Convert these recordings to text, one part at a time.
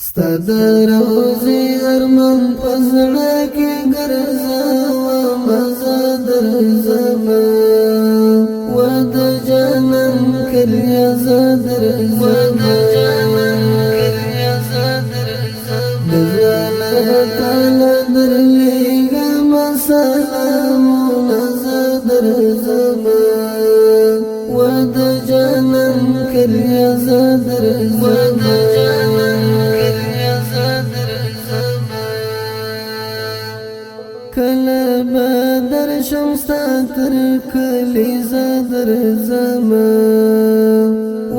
ستاد روزي ارمان پزړه کې ګرځاوم زادر زما و د جانان کړیا زادر زما الله تعالی درلېږم سلامونه زادر زما و د جانان کړیا زادر زما کله بدر شمستا تر کلی زادر زما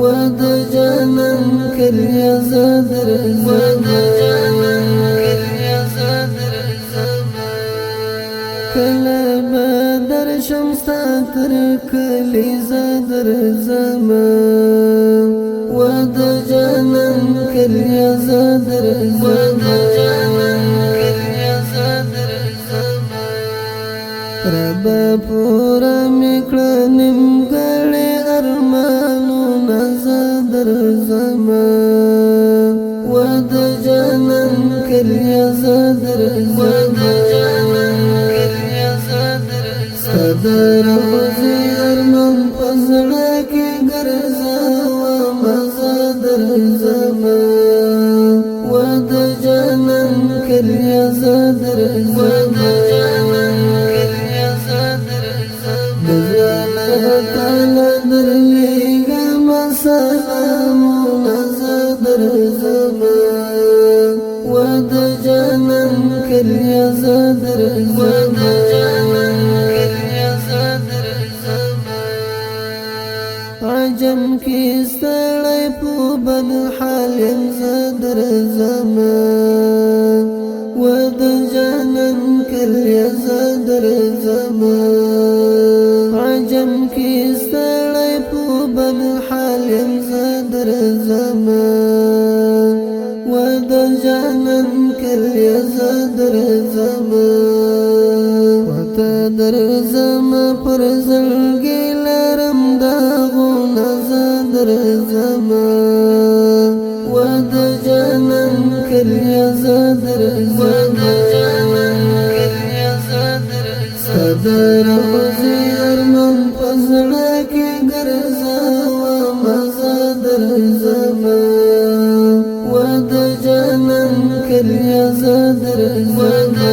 و د جانان کلی زادر زما کله بدر شمستا تر کلی زادر زما و د جانان کلی زادر زما ربا پورا میکړه نیمګړی ارمانونه زادر زما و د جانان کلیه زادر زما ستا د روزي ارمان په زړه کې ګرځاوم زادر زما و د جانان کلیه زادر زما تعالی درلېږم سلامونه زادر زما و د جانان کلیه زادر زما عجم کې ستړی په بد حال یم زادر زما و د جانان کلیه زادر زما عجم کی ستړی په بد حال یم زادر زما و د جانان کلیه زادر زما وته در زما پر زړګي لرم داغونه زادر زما و د جانان کلیه زادر زما ستاد روزي ارمان پزړه کې ګرځاوم زادر زما و د جانان کلیه زادر زما